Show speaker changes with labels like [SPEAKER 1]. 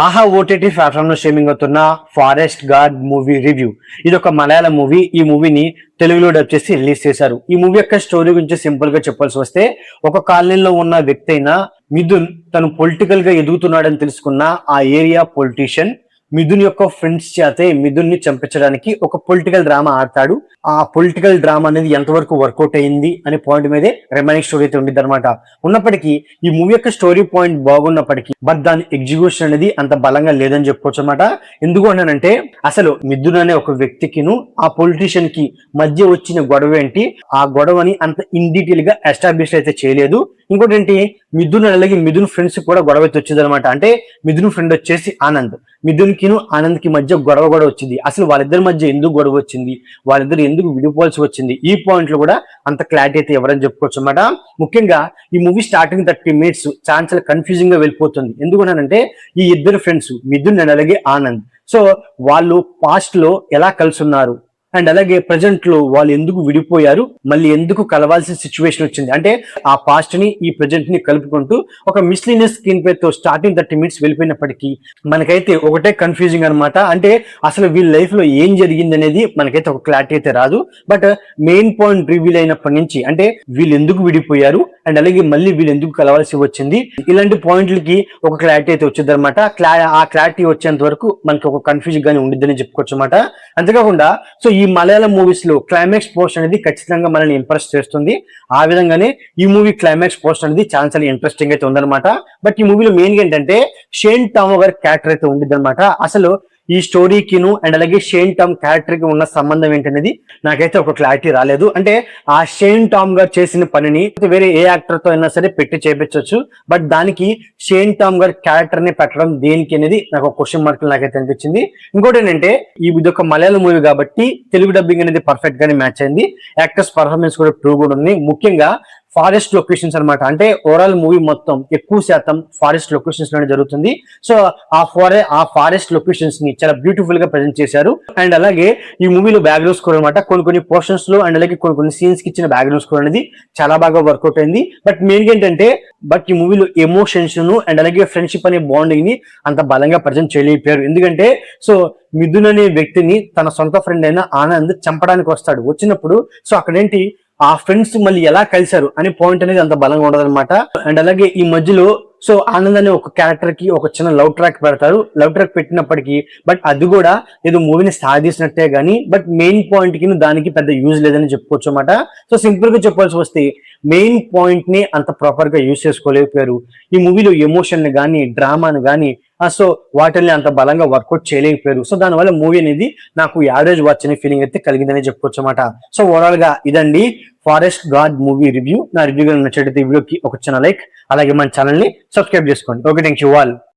[SPEAKER 1] ఆహా OTT platform లో streaming అవుతున్న ఫారెస్ట్ గార్డ్ మూవీ రివ్యూ. ఇది ఒక మలయాళం మూవీ. ఈ మూవీని తెలుగులో డబ్ చేసి రిలీజ్ చేశారు. ఈ మూవీ యొక్క స్టోరీ గురించి సింపుల్ గా చెప్పాల్సి వస్తే, ఒక కాలనీలో ఉన్న వ్యక్తి అయిన మిథున్ తను పొలిటికల్ గా ఎదుగుతున్నాడని తెలుసుకున్న ఆ ఏరియా పొలిటీషియన్ మిథున్ యొక్క ఫ్రెండ్స్ చేతే మిథున్ ని చంపించడానికి ఒక పొలిటికల్ డ్రామా ఆడతాడు. ఆ పొలిటికల్ డ్రామా అనేది ఎంతవరకు వర్కౌట్ అయింది అనే పాయింట్ మీదే రిమైనింగ్ స్టోరీ అయితే ఉండిద్ది అనమాట. ఉన్నప్పటికీ ఈ మూవీ యొక్క స్టోరీ పాయింట్ బాగున్నప్పటికీ బట్ దాని ఎగ్జిక్యూషన్ అనేది అంత బలంగా లేదని చెప్పుకోవచ్చు అనమాట. ఎందుకు అన్నానంటే, అసలు మిథున్ అనే ఒక వ్యక్తికిను ఆ పొలిటీషియన్ కి మధ్య వచ్చిన గొడవ ఏంటి, ఆ గొడవని అంత ఇన్ డీటెయిల్ గా ఎస్టాబ్లిష్ అయితే చేయలేదు. ఇంకోటి ఏంటి, మిథున్ అలాగే మిథున్ ఫ్రెండ్స్ కూడా గొడవ అయితే వచ్చింది అనమాట. అంటే మిథున్ ఫ్రెండ్ వచ్చేసి ఆనంద్, మిథున్ కిను ఆనంద్ కి మధ్య గొడవ కూడా వచ్చింది. అసలు వాళ్ళిద్దరి మధ్య ఎందుకు గొడవ వచ్చింది, వాళ్ళిద్దరు ఎందుకు విడిపోవాల్సి వచ్చింది, ఈ పాయింట్ లో కూడా అంత క్లారిటీ అయితే ఎవరని చెప్పుకోవచ్చు అనమాట. ముఖ్యంగా ఈ మూవీ స్టార్టింగ్ 30 minutes చాలా కన్ఫ్యూజింగ్ గా వెళ్ళిపోతుంది. ఎందుకంటే ఈ ఇద్దరు ఫ్రెండ్స్ మిథున్ అండ్ అలాగే ఆనంద్, సో వాళ్ళు పాస్ట్ లో ఎలా కలిసి ఉన్నారు అండ్ అలాగే ప్రజెంట్ లో వాళ్ళు ఎందుకు విడిపోయారు, మళ్ళీ ఎందుకు కలవాల్సిన సిచ్యువేషన్ వచ్చింది, అంటే ఆ పాస్ట్ ని ఈ ప్రజెంట్ ని కలుపుకుంటూ ఒక మిస్లీనియస్ స్క్రీన్ ప్లే తో స్టార్టింగ్ 30 minutes వెళ్ళిపోయినప్పటికీ మనకైతే ఒకటే కన్ఫ్యూజింగ్ అనమాట. అంటే అసలు వీళ్ళ లైఫ్ లో ఏం జరిగింది అనేది మనకైతే ఒక క్లారిటీ అయితే రాదు. బట్ మెయిన్ పాయింట్ రివీల్ అయినప్పటి నుంచి, అంటే వీళ్ళు ఎందుకు విడిపోయారు అండ్ అలాగే మళ్ళీ వీళ్ళు ఎందుకు కలవాల్సి వచ్చింది, ఇలాంటి పాయింట్లకి ఒక క్లారిటీ అయితే వచ్చింది అనమాట. ఆ క్లారిటీ వచ్చేంత వరకు మనకి ఒక కన్ఫ్యూజింగ్ గానే ఉండిద్దని చెప్పుకోవచ్చు అనమాట. అంతేకాకుండా సో ఈ మలయాళం మూవీస్ లో క్లైమాక్స్ పోస్ట్ అనేది ఖచ్చితంగా మనల్ని ఇంప్రెస్ చేస్తుంది. ఆ విధంగానే ఈ మూవీ క్లైమాక్స్ పోస్ట్ అనేది చాలా ఇంట్రెస్టింగ్ అయితే ఉందన్నమాట. బట్ ఈ మూవీలో మెయిన్ ఏంటంటే షేన్ టామ్ గారి క్యారెక్టర్ అయితే ఉండిద్ది అనమాట. అసలు ఈ స్టోరీకిను అండ్ అలాగే షేన్ టామ్ క్యారెక్టర్ కి ఉన్న సంబంధం ఏంటనేది నాకైతే ఒక క్లారిటీ రాలేదు. అంటే ఆ షేన్ టామ్ గారు చేసిన పనిని వేరే ఏ యాక్టర్ తో అయినా సరే పెట్టి చేపించవచ్చు, బట్ దానికి షేన్ టామ్ గారి క్యారెక్టర్ ని పెట్టడం దేనికి అనేది నాకు ఒక క్వశ్చన్ మార్క్ నాకైతే అనిపించింది. ఇంకోటి ఏంటంటే, ఇది ఒక మలయాళం మూవీ కాబట్టి తెలుగు డబ్బింగ్ అనేది పర్ఫెక్ట్ గానే మ్యాచ్ అయింది. యాక్టర్స్ పర్ఫార్మెన్స్ కూడా ట్రూ కూడా ఉంది. ముఖ్యంగా ఫారెస్ట్ లొకేషన్స్ అనమాట. అంటే ఓవరాల్ మూవీ మొత్తం ఎక్కువ శాతం ఫారెస్ట్ లొకేషన్స్ లోనే జరుగుతుంది. సో ఆ ఫారెస్ట్ లొకేషన్స్ ని చాలా బ్యూటిఫుల్ గా ప్రజెంట్ చేశారు. అండ్ అలాగే ఈ మూవీలో బ్యాక్గ్రౌండ్ స్కోర్ అనమాట, కొన్ని పోర్షన్స్ లో అండ్ అలాగే కొన్ని సీన్స్ కి ఇచ్చిన బ్యాక్గ్రౌండ్ స్కోర్ అనేది చాలా బాగా వర్కౌట్ అయింది. బట్ మెయిన్ ఏంటంటే, బట్ ఈ మూవీలో ఎమోషన్స్ అండ్ అలాగే ఫ్రెండ్షిప్ అనే బాండింగ్ ని అంత బలంగా ప్రజెంట్ చేయలేకపోయారు. ఎందుకంటే సో మిథున్ అనే వ్యక్తిని తన సొంత ఫ్రెండ్ అయిన ఆనంద్ చంపడానికి వస్తాడు. వచ్చినప్పుడు సో అక్కడేంటి, ఆ ఫ్రెండ్స్ మళ్ళీ ఎలా కలిశారు అనే పాయింట్ అనేది అంత బలంగా ఉండదు అనమాట. అండ్ అలాగే ఈ మధ్యలో సో ఆనంద్ అనే ఒక క్యారెక్టర్ కి ఒక చిన్న లవ్ ట్రాక్ పెడతారు. లవ్ ట్రాక్ పెట్టినప్పటికీ బట్ అది కూడా ఏదో మూవీని సాధించినట్టే గానీ బట్ మెయిన్ పాయింట్ కి దానికి పెద్ద యూజ్ లేదని చెప్పుకోవచ్చు అనమాట. సో సింపుల్ గా చెప్పాల్సి వస్తే మెయిన్ పాయింట్ ని అంత ప్రాపర్ గా యూజ్ చేసుకోలేకపోయారు. ఈ మూవీలో ఎమోషన్ ని గానీ డ్రామాను గానీ సో వాటిని అంత బలంగా వర్కౌట్ చేయలేకపోయారు. సో దానివల్ల మూవీ అనేది నాకు యావరేజ్ వాచ్ అనే ఫీలింగ్ అయితే కలిగిందని చెప్పుకోవచ్చు అనమాట. సో ఓవరాల్ గా ఇదండి ఫారెస్ట్ గార్డ్ మూవీ రివ్యూ. నా రివ్యూ నచ్చినట్లయితే వీడియోకి ఒక చిన్న లైక్, అలాగే మన ఛానల్ ని సబ్స్క్రైబ్ చేసుకోండి. Okay, thank you all.